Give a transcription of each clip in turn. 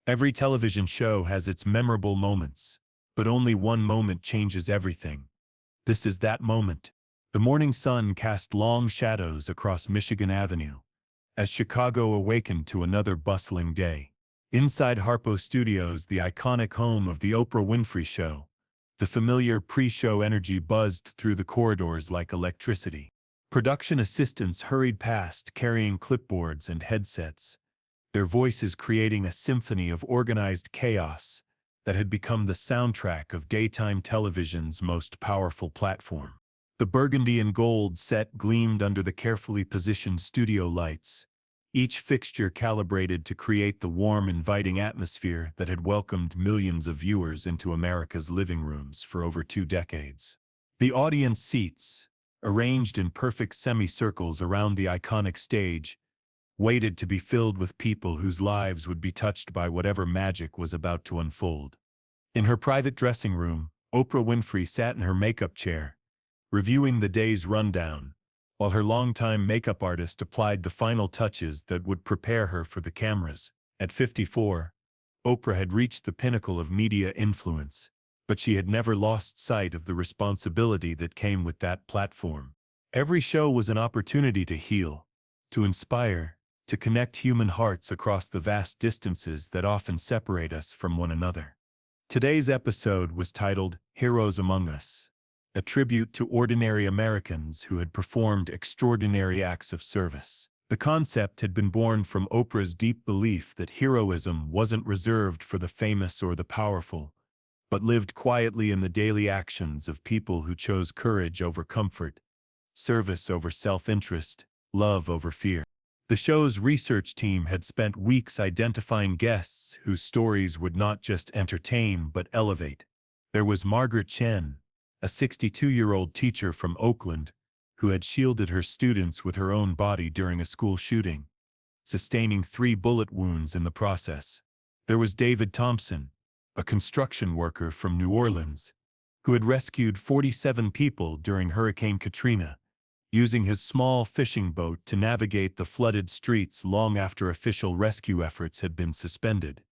Every television show has its memorable moments, but only one moment changes everything. This is that moment. The morning sun cast long shadows across Michigan Avenue as Chicago awakened to another bustling day. Inside Harpo Studios, the iconic home of the Oprah Winfrey Show, the familiar pre-show energy buzzed through the corridors like electricity. Production assistants hurried past carrying clipboards and headsets, their voices creating a symphony of organized chaos that had become the soundtrack of daytime television's most powerful platform. The burgundy and gold set gleamed under the carefully positioned studio lights, each fixture calibrated to create the warm, inviting atmosphere that had welcomed millions of viewers into America's living rooms for over 2 decades. The audience seats, arranged in perfect semicircles around the iconic stage, waited to be filled with people whose lives would be touched by whatever magic was about to unfold. In her private dressing room, Oprah Winfrey sat in her makeup chair, reviewing the day's rundown, while her longtime makeup artist applied the final touches that would prepare her for the cameras. At 54, Oprah had reached the pinnacle of media influence, but she had never lost sight of the responsibility that came with that platform. Every show was an opportunity to heal, to inspire, to connect human hearts across the vast distances that often separate us from one another. Today's episode was titled Heroes Among Us, a tribute to ordinary Americans who had performed extraordinary acts of service. The concept had been born from Oprah's deep belief that heroism wasn't reserved for the famous or the powerful, but lived quietly in the daily actions of people who chose courage over comfort, service over self-interest, love over fear. The show's research team had spent weeks identifying guests whose stories would not just entertain but elevate. There was Margaret Chen, a 62-year-old teacher from Oakland, who had shielded her students with her own body during a school shooting, sustaining 3 bullet wounds in the process. There was David Thompson, a construction worker from New Orleans, who had rescued 47 people during Hurricane Katrina, using his small fishing boat to navigate the flooded streets long after official rescue efforts had been suspended.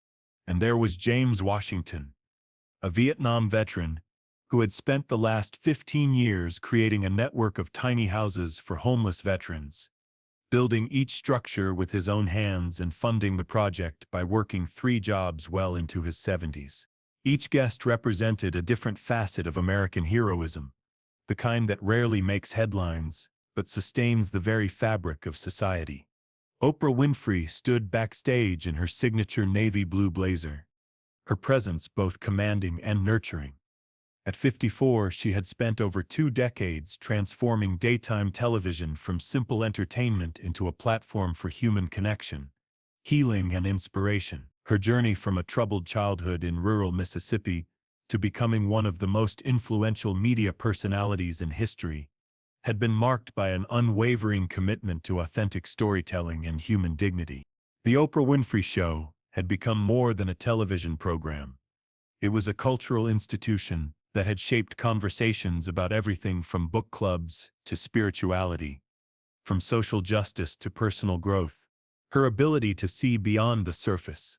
And there was James Washington, a Vietnam veteran who had spent the last 15 years creating a network of tiny houses for homeless veterans, building each structure with his own hands and funding the project by working 3 jobs well into his 70s. Each guest represented a different facet of American heroism, the kind that rarely makes headlines, but sustains the very fabric of society. Oprah Winfrey stood backstage in her signature navy blue blazer, her presence both commanding and nurturing. At 54, she had spent over 2 decades transforming daytime television from simple entertainment into a platform for human connection, healing, and inspiration. Her journey from a troubled childhood in rural Mississippi to becoming one of the most influential media personalities in history had been marked by an unwavering commitment to authentic storytelling and human dignity. The Oprah Winfrey Show had become more than a television program. It was a cultural institution that had shaped conversations about everything from book clubs to spirituality, from social justice to personal growth. Her ability to see beyond the surface,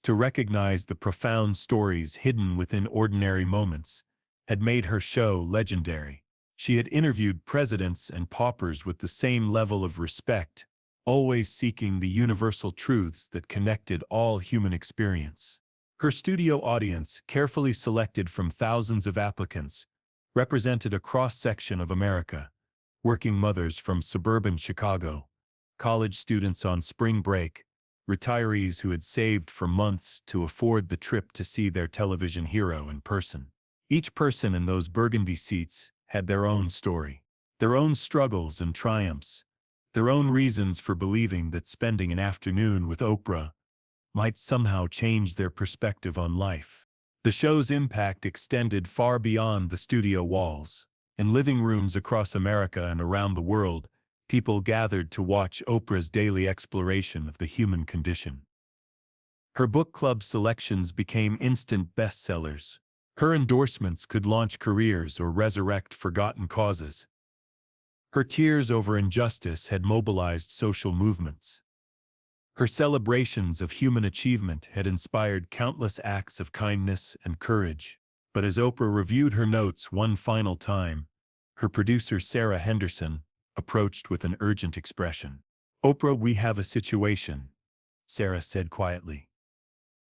to recognize the profound stories hidden within ordinary moments, had made her show legendary. She had interviewed presidents and paupers with the same level of respect, always seeking the universal truths that connected all human experience. Her studio audience, carefully selected from thousands of applicants, represented a cross-section of America, working mothers from suburban Chicago, college students on spring break, retirees who had saved for months to afford the trip to see their television hero in person. Each person in those burgundy seats had their own story, their own struggles and triumphs, their own reasons for believing that spending an afternoon with Oprah might somehow change their perspective on life. The show's impact extended far beyond the studio walls. In living rooms across America and around the world, people gathered to watch Oprah's daily exploration of the human condition. Her book club selections became instant bestsellers. Her endorsements could launch careers or resurrect forgotten causes. Her tears over injustice had mobilized social movements. Her celebrations of human achievement had inspired countless acts of kindness and courage. But as Oprah reviewed her notes one final time, her producer Sarah Henderson approached with an urgent expression. "Oprah, we have a situation," Sarah said quietly.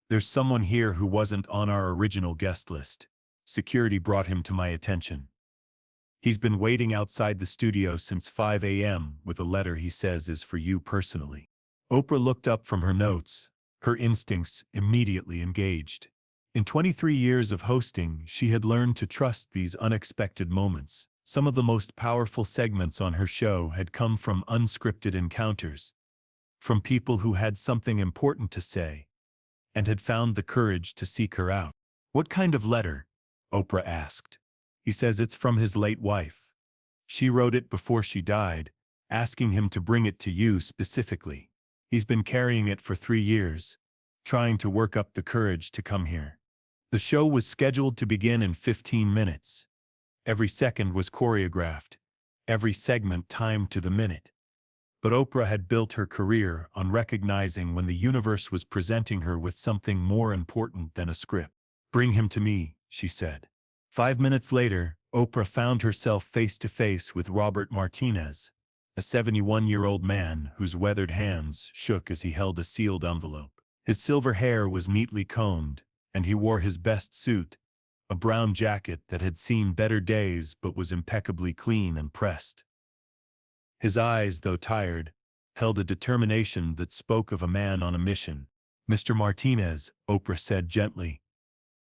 "There's someone here who wasn't on our original guest list. Security brought him to my attention. He's been waiting outside the studio since 5 a.m. with a letter he says is for you personally." Oprah looked up from her notes, her instincts immediately engaged. In 23 years of hosting, she had learned to trust these unexpected moments. Some of the most powerful segments on her show had come from unscripted encounters, from people who had something important to say, and had found the courage to seek her out. "What kind of letter?" Oprah asked. "He says it's from his late wife. She wrote it before she died, asking him to bring it to you specifically. He's been carrying it for 3 years, trying to work up the courage to come here." The show was scheduled to begin in 15 minutes. Every second was choreographed, every segment timed to the minute. But Oprah had built her career on recognizing when the universe was presenting her with something more important than a script. "Bring him to me," she said. 5 minutes later, Oprah found herself face to face with Robert Martinez, a 71-year-old man whose weathered hands shook as he held a sealed envelope. His silver hair was neatly combed, and he wore his best suit, a brown jacket that had seen better days but was impeccably clean and pressed. His eyes, though tired, held a determination that spoke of a man on a mission. "Mr. Martinez," Oprah said gently,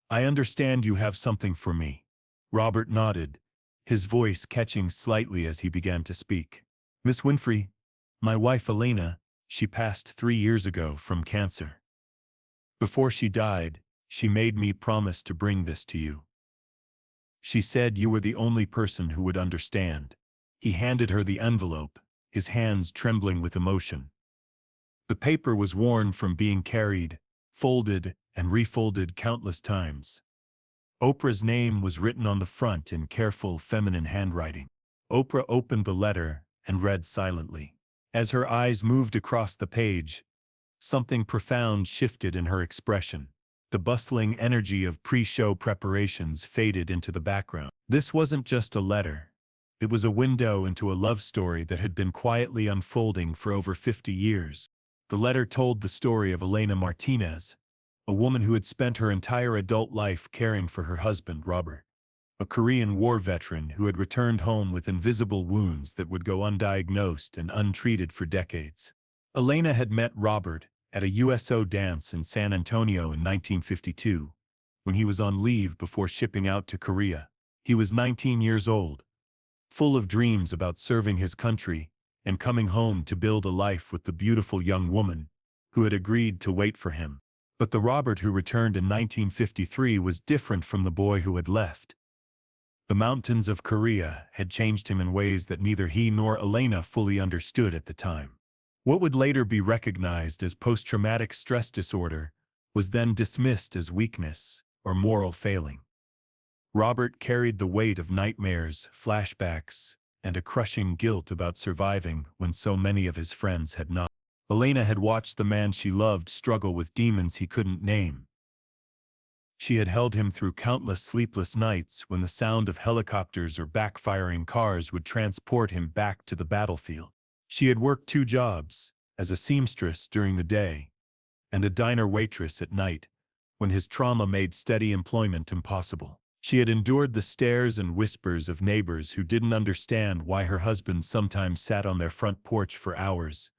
"I understand you have something for me." Robert nodded, his voice catching slightly as he began to speak. "Miss Winfrey, my wife Elena, she passed 3 years ago from cancer. Before she died, she made me promise to bring this to you. She said you were the only person who would understand." He handed her the envelope, his hands trembling with emotion. The paper was worn from being carried, folded, and refolded countless times. Oprah's name was written on the front in careful, feminine handwriting. Oprah opened the letter and read silently. As her eyes moved across the page, something profound shifted in her expression. The bustling energy of pre-show preparations faded into the background. This wasn't just a letter. It was a window into a love story that had been quietly unfolding for over 50 years. The letter told the story of Elena Martinez, a woman who had spent her entire adult life caring for her husband, Robert, a Korean War veteran who had returned home with invisible wounds that would go undiagnosed and untreated for decades. Elena had met Robert at a USO dance in San Antonio in 1952, when he was on leave before shipping out to Korea. He was 19 years old, full of dreams about serving his country and coming home to build a life with the beautiful young woman who had agreed to wait for him. But the Robert who returned in 1953 was different from the boy who had left. The mountains of Korea had changed him in ways that neither he nor Elena fully understood at the time. What would later be recognized as post-traumatic stress disorder was then dismissed as weakness or moral failing. Robert carried the weight of nightmares, flashbacks, and a crushing guilt about surviving when so many of his friends had not. Elena had watched the man she loved struggle with demons he couldn't name. She had held him through countless sleepless nights when the sound of helicopters or backfiring cars would transport him back to the battlefield. She had worked 2 jobs, as a seamstress during the day and a diner waitress at night, when his trauma made steady employment impossible. She had endured the stares and whispers of neighbors who didn't understand why her husband sometimes sat on their front porch for hours,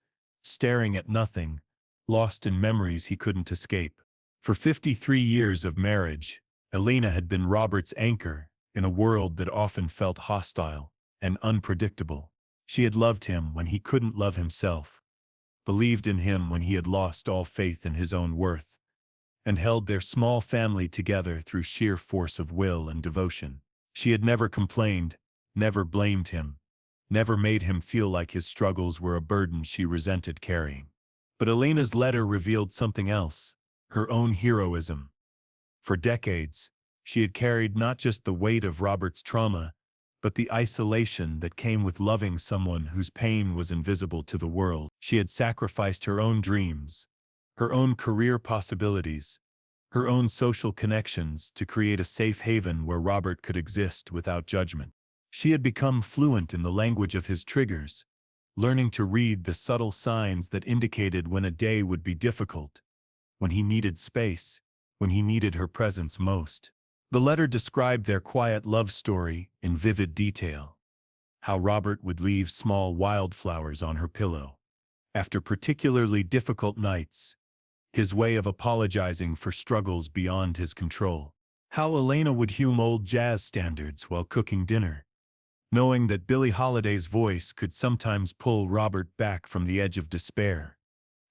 staring at nothing, lost in memories he couldn't escape. For 53 years of marriage, Elena had been Robert's anchor in a world that often felt hostile and unpredictable. She had loved him when he couldn't love himself, believed in him when he had lost all faith in his own worth, and held their small family together through sheer force of will and devotion. She had never complained, never blamed him, never made him feel like his struggles were a burden she resented carrying. But Elena's letter revealed something else, her own heroism. For decades, she had carried not just the weight of Robert's trauma, but the isolation that came with loving someone whose pain was invisible to the world. She had sacrificed her own dreams, her own career possibilities, her own social connections to create a safe haven where Robert could exist without judgment. She had become fluent in the language of his triggers, learning to read the subtle signs that indicated when a day would be difficult, when he needed space, when he needed her presence most. The letter described their quiet love story in vivid detail. How Robert would leave small wildflowers on her pillow after particularly difficult nights, his way of apologizing for struggles beyond his control. How Elena would hum old jazz standards while cooking dinner, knowing that Billie Holiday's voice could sometimes pull Robert back from the edge of despair.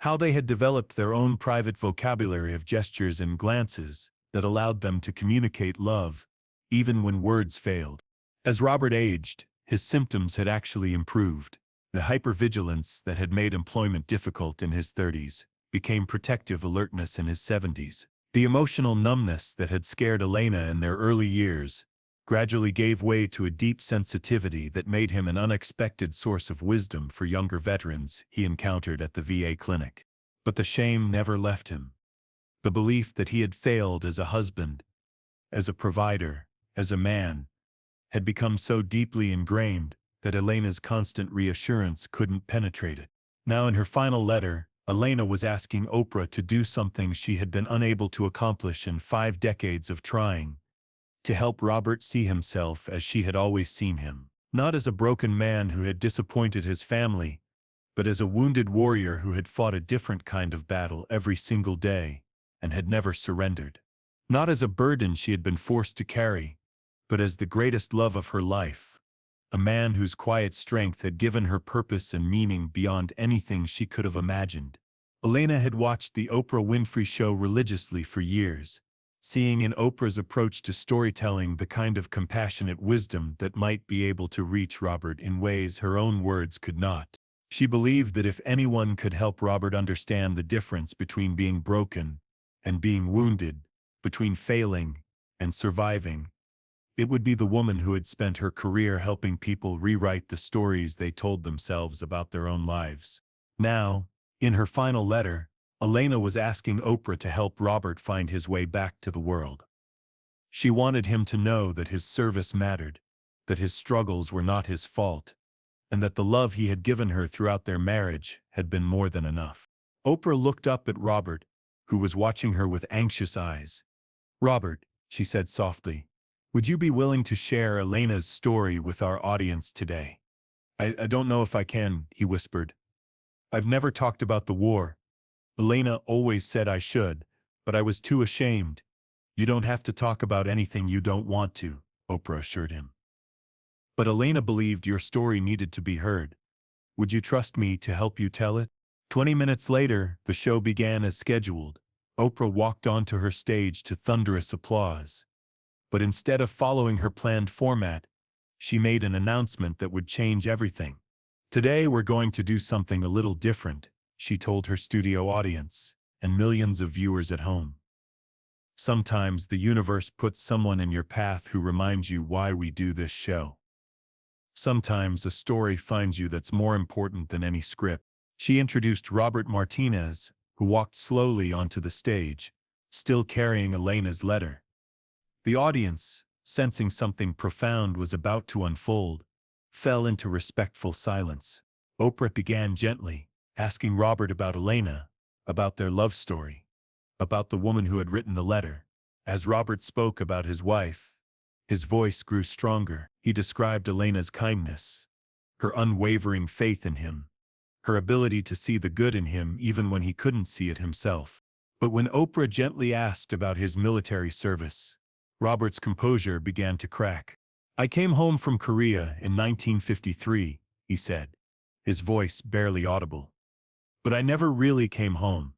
How they had developed their own private vocabulary of gestures and glances that allowed them to communicate love, even when words failed. As Robert aged, his symptoms had actually improved. The hypervigilance that had made employment difficult in his 30s became protective alertness in his 70s. The emotional numbness that had scared Elena in their early years gradually gave way to a deep sensitivity that made him an unexpected source of wisdom for younger veterans he encountered at the VA clinic. But the shame never left him. The belief that he had failed as a husband, as a provider, as a man, had become so deeply ingrained that Elena's constant reassurance couldn't penetrate it. Now in her final letter, Elena was asking Oprah to do something she had been unable to accomplish in 5 decades of trying, to help Robert see himself as she had always seen him. Not as a broken man who had disappointed his family, but as a wounded warrior who had fought a different kind of battle every single day and had never surrendered. Not as a burden she had been forced to carry, but as the greatest love of her life, a man whose quiet strength had given her purpose and meaning beyond anything she could have imagined. Elena had watched the Oprah Winfrey Show religiously for years, seeing in Oprah's approach to storytelling the kind of compassionate wisdom that might be able to reach Robert in ways her own words could not. She believed that if anyone could help Robert understand the difference between being broken and being wounded, between failing and surviving, it would be the woman who had spent her career helping people rewrite the stories they told themselves about their own lives. Now, in her final letter, Elena was asking Oprah to help Robert find his way back to the world. She wanted him to know that his service mattered, that his struggles were not his fault, and that the love he had given her throughout their marriage had been more than enough. Oprah looked up at Robert, who was watching her with anxious eyes. "Robert," she said softly, "would you be willing to share Elena's story with our audience today?" I don't know if I can," he whispered. "I've never talked about the war. Elena always said I should, but I was too ashamed." "You don't have to talk about anything you don't want to," Oprah assured him. "But Elena believed your story needed to be heard. Would you trust me to help you tell it?" 20 minutes later, the show began as scheduled. Oprah walked onto her stage to thunderous applause. But instead of following her planned format, she made an announcement that would change everything. "Today we're going to do something a little different," she told her studio audience and millions of viewers at home. "Sometimes the universe puts someone in your path who reminds you why we do this show. Sometimes a story finds you that's more important than any script." She introduced Robert Martinez, who walked slowly onto the stage, still carrying Elena's letter. The audience, sensing something profound was about to unfold, fell into respectful silence. Oprah began gently, asking Robert about Elena, about their love story, about the woman who had written the letter. As Robert spoke about his wife, his voice grew stronger. He described Elena's kindness, her unwavering faith in him, her ability to see the good in him even when he couldn't see it himself. But when Oprah gently asked about his military service, Robert's composure began to crack. "I came home from Korea in 1953, he said, his voice barely audible. "But I never really came home.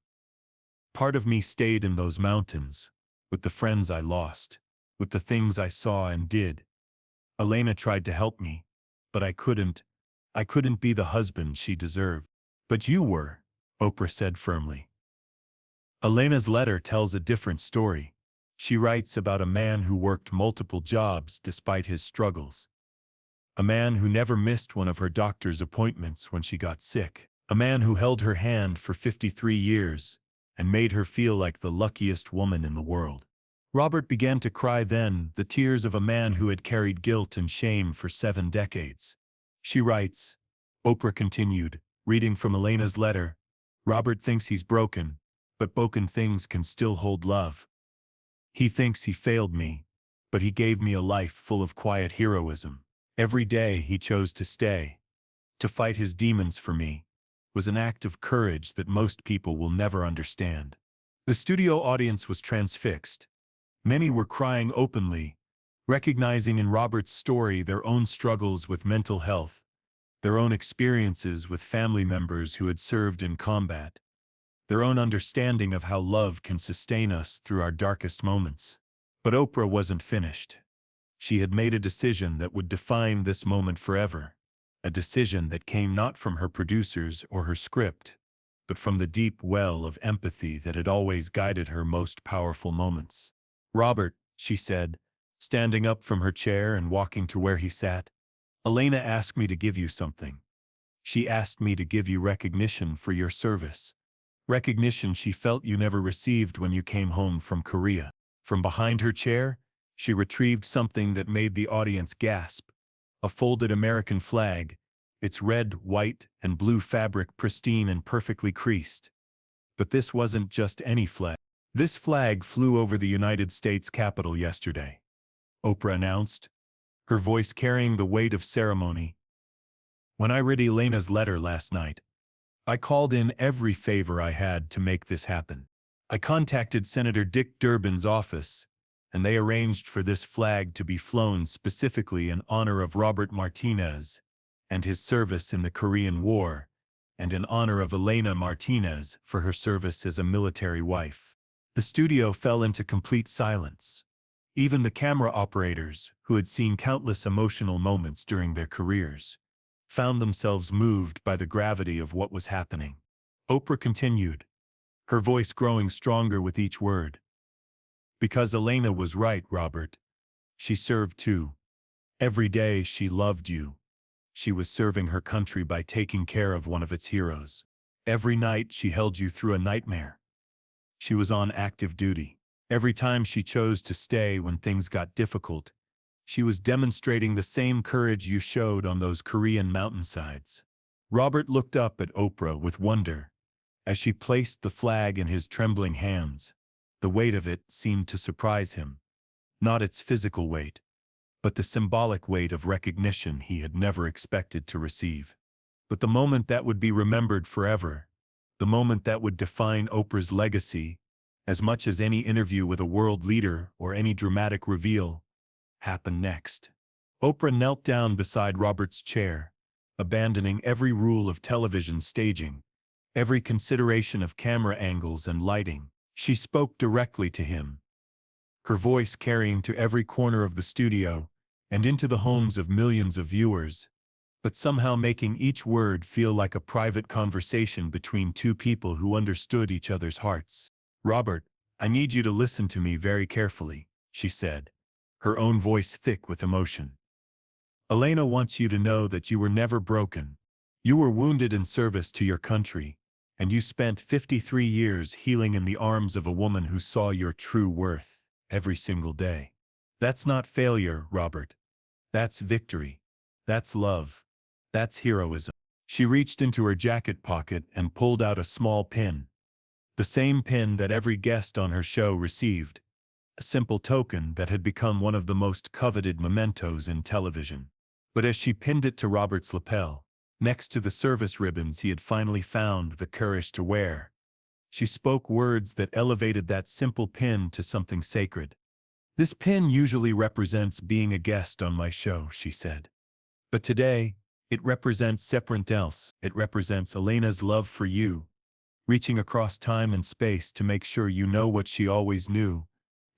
Part of me stayed in those mountains, with the friends I lost, with the things I saw and did. Elena tried to help me, but I couldn't. I couldn't be the husband she deserved. But you were," Oprah said firmly. Elena's letter tells a different story. She writes about a man who worked multiple jobs despite his struggles. A man who never missed one of her doctor's appointments when she got sick. A man who held her hand for 53 years and made her feel like the luckiest woman in the world. Robert began to cry then, the tears of a man who had carried guilt and shame for 7 decades. She writes, Oprah continued, reading from Elena's letter, Robert thinks he's broken, but broken things can still hold love. He thinks he failed me, but he gave me a life full of quiet heroism. Every day he chose to stay, to fight his demons for me, was an act of courage that most people will never understand. The studio audience was transfixed. Many were crying openly, recognizing in Robert's story their own struggles with mental health, their own experiences with family members who had served in combat, their own understanding of how love can sustain us through our darkest moments. But Oprah wasn't finished. She had made a decision that would define this moment forever, a decision that came not from her producers or her script, but from the deep well of empathy that had always guided her most powerful moments. Robert, she said, standing up from her chair and walking to where he sat, Elena asked me to give you something. She asked me to give you recognition for your service. Recognition she felt you never received when you came home from Korea. From behind her chair, she retrieved something that made the audience gasp. A folded American flag, its red, white, and blue fabric pristine and perfectly creased. But this wasn't just any flag. This flag flew over the United States Capitol yesterday, Oprah announced, her voice carrying the weight of ceremony. When I read Elena's letter last night, I called in every favor I had to make this happen. I contacted Senator Dick Durbin's office, and they arranged for this flag to be flown specifically in honor of Robert Martinez and his service in the Korean War, and in honor of Elena Martinez for her service as a military wife. The studio fell into complete silence. Even the camera operators, who had seen countless emotional moments during their careers, found themselves moved by the gravity of what was happening. Oprah continued, her voice growing stronger with each word. Because Elena was right, Robert. She served too. Every day she loved you. She was serving her country by taking care of one of its heroes. Every night she held you through a nightmare. She was on active duty. Every time she chose to stay when things got difficult, she was demonstrating the same courage you showed on those Korean mountainsides. Robert looked up at Oprah with wonder. As she placed the flag in his trembling hands, the weight of it seemed to surprise him. Not its physical weight, but the symbolic weight of recognition he had never expected to receive. But the moment that would be remembered forever, the moment that would define Oprah's legacy, as much as any interview with a world leader or any dramatic reveal, happened next. Oprah knelt down beside Robert's chair, abandoning every rule of television staging, every consideration of camera angles and lighting. She spoke directly to him, her voice carrying to every corner of the studio and into the homes of millions of viewers, but somehow making each word feel like a private conversation between two people who understood each other's hearts. Robert, I need you to listen to me very carefully, she said, her own voice thick with emotion. Elena wants you to know that you were never broken. You were wounded in service to your country, and you spent 53 years healing in the arms of a woman who saw your true worth every single day. That's not failure, Robert. That's victory. That's love. That's heroism. She reached into her jacket pocket and pulled out a small pin. The same pin that every guest on her show received. A simple token that had become one of the most coveted mementos in television. But as she pinned it to Robert's lapel, next to the service ribbons he had finally found the courage to wear, she spoke words that elevated that simple pin to something sacred. This pin usually represents being a guest on my show, she said. But today, it represents something else. It represents Elena's love for you, reaching across time and space to make sure you know what she always knew,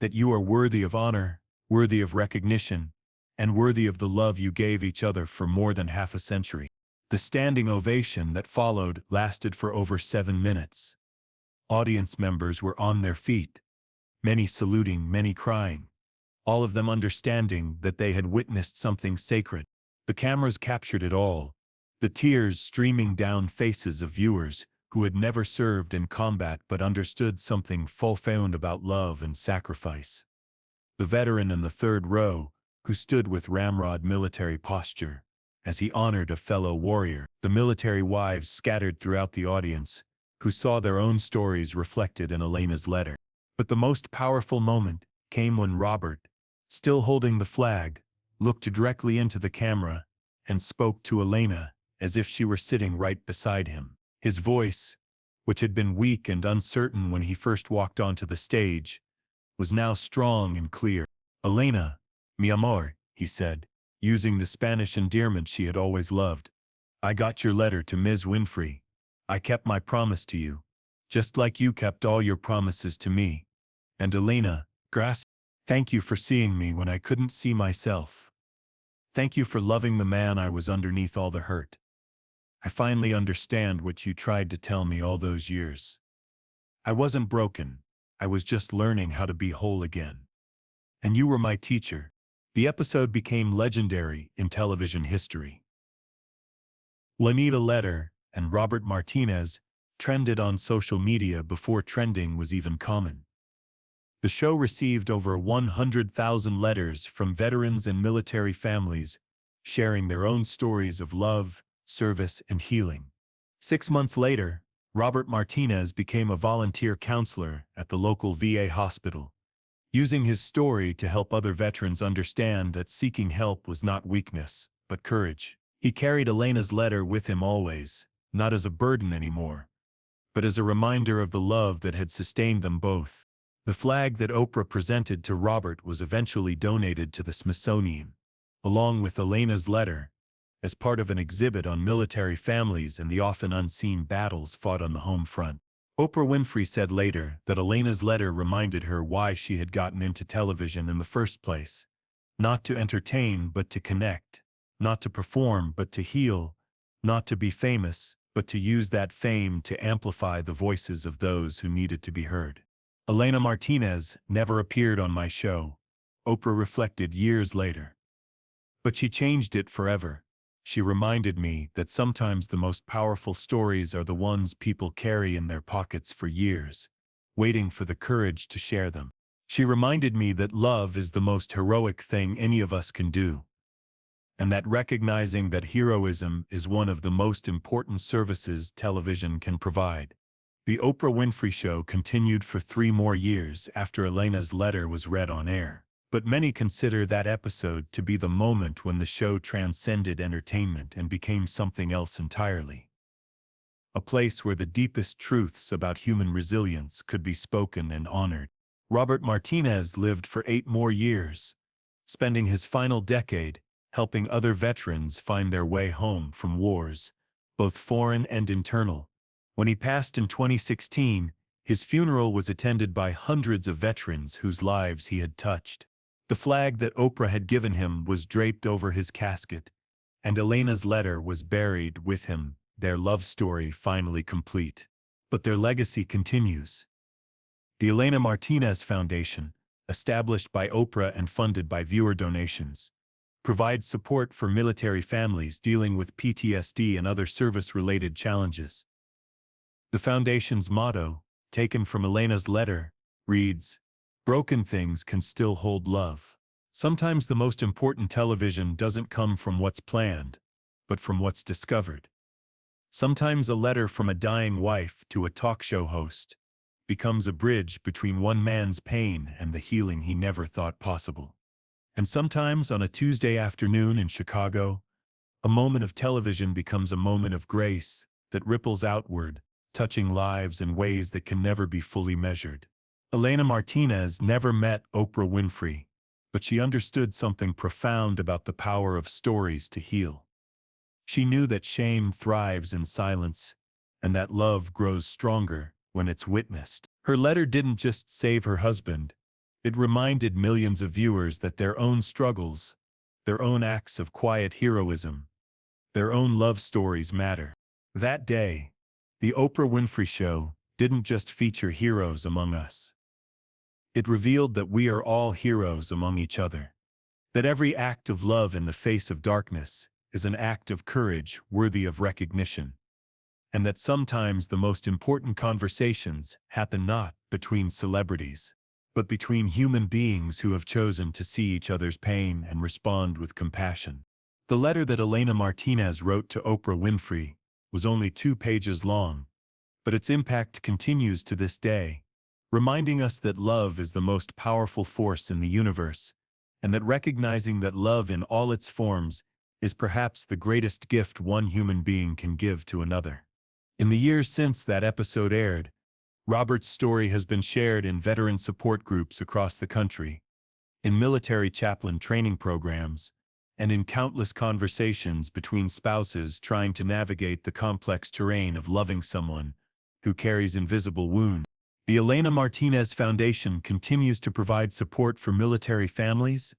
that you are worthy of honor, worthy of recognition, and worthy of the love you gave each other for more than half a century. The standing ovation that followed lasted for over 7 minutes. Audience members were on their feet, many saluting, many crying, all of them understanding that they had witnessed something sacred. The cameras captured it all, the tears streaming down faces of viewers who had never served in combat but understood something profound about love and sacrifice. The veteran in the third row, who stood with ramrod military posture, as he honored a fellow warrior. The military wives scattered throughout the audience, who saw their own stories reflected in Elena's letter. But the most powerful moment came when Robert, still holding the flag, looked directly into the camera and spoke to Elena as if she were sitting right beside him. His voice, which had been weak and uncertain when he first walked onto the stage, was now strong and clear. "Elena, mi amor," he said, using the Spanish endearment she had always loved. "I got your letter to Ms. Winfrey. I kept my promise to you, just like you kept all your promises to me. And Elena, gracias. Thank you for seeing me when I couldn't see myself. Thank you for loving the man I was underneath all the hurt. I finally understand what you tried to tell me all those years. I wasn't broken. I was just learning how to be whole again. And you were my teacher." The episode became legendary in television history. Juanita Letter and Robert Martinez trended on social media before trending was even common. The show received over 100,000 letters from veterans and military families, sharing their own stories of love, service, and healing. 6 months later, Robert Martinez became a volunteer counselor at the local VA hospital, using his story to help other veterans understand that seeking help was not weakness, but courage. He carried Elena's letter with him always, not as a burden anymore, but as a reminder of the love that had sustained them both. The flag that Oprah presented to Robert was eventually donated to the Smithsonian, along with Elena's letter, as part of an exhibit on military families and the often unseen battles fought on the home front. Oprah Winfrey said later that Elena's letter reminded her why she had gotten into television in the first place. Not to entertain, but to connect. Not to perform, but to heal. Not to be famous, but to use that fame to amplify the voices of those who needed to be heard. Elena Martinez never appeared on my show, Oprah reflected years later. But she changed it forever. She reminded me that sometimes the most powerful stories are the ones people carry in their pockets for years, waiting for the courage to share them. She reminded me that love is the most heroic thing any of us can do, and that recognizing that heroism is one of the most important services television can provide. The Oprah Winfrey Show continued for 3 more years after Elena's letter was read on air. But many consider that episode to be the moment when the show transcended entertainment and became something else entirely. A place where the deepest truths about human resilience could be spoken and honored. Robert Martinez lived for 8 more years, spending his final decade helping other veterans find their way home from wars, both foreign and internal. When he passed in 2016, his funeral was attended by hundreds of veterans whose lives he had touched. The flag that Oprah had given him was draped over his casket, and Elena's letter was buried with him, their love story finally complete. But their legacy continues. The Elena Martinez Foundation, established by Oprah and funded by viewer donations, provides support for military families dealing with PTSD and other service-related challenges. The foundation's motto, taken from Elena's letter, reads, "Broken things can still hold love." Sometimes the most important television doesn't come from what's planned, but from what's discovered. Sometimes a letter from a dying wife to a talk show host becomes a bridge between one man's pain and the healing he never thought possible. And sometimes on a Tuesday afternoon in Chicago, a moment of television becomes a moment of grace that ripples outward, touching lives in ways that can never be fully measured. Elena Martinez never met Oprah Winfrey, but she understood something profound about the power of stories to heal. She knew that shame thrives in silence, and that love grows stronger when it's witnessed. Her letter didn't just save her husband, it reminded millions of viewers that their own struggles, their own acts of quiet heroism, their own love stories matter. That day, the Oprah Winfrey Show didn't just feature heroes among us. It revealed that we are all heroes among each other. That every act of love in the face of darkness is an act of courage worthy of recognition, and that sometimes the most important conversations happen not between celebrities, but between human beings who have chosen to see each other's pain and respond with compassion. The letter that Elena Martinez wrote to Oprah Winfrey was only 2 pages long, but its impact continues to this day, reminding us that love is the most powerful force in the universe, and that recognizing that love in all its forms is perhaps the greatest gift one human being can give to another. In the years since that episode aired, Robert's story has been shared in veteran support groups across the country, in military chaplain training programs, and in countless conversations between spouses trying to navigate the complex terrain of loving someone who carries invisible wounds. The Elena Martinez Foundation continues to provide support for military families,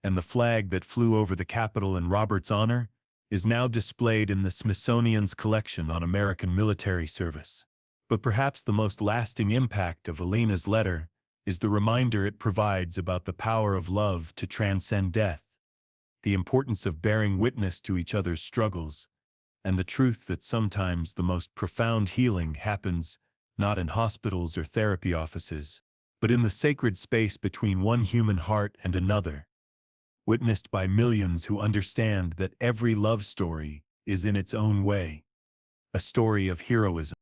and the flag that flew over the Capitol in Robert's honor is now displayed in the Smithsonian's collection on American military service. But perhaps the most lasting impact of Elena's letter is the reminder it provides about the power of love to transcend death, the importance of bearing witness to each other's struggles, and the truth that sometimes the most profound healing happens not in hospitals or therapy offices, but in the sacred space between one human heart and another, witnessed by millions who understand that every love story is in its own way a story of heroism.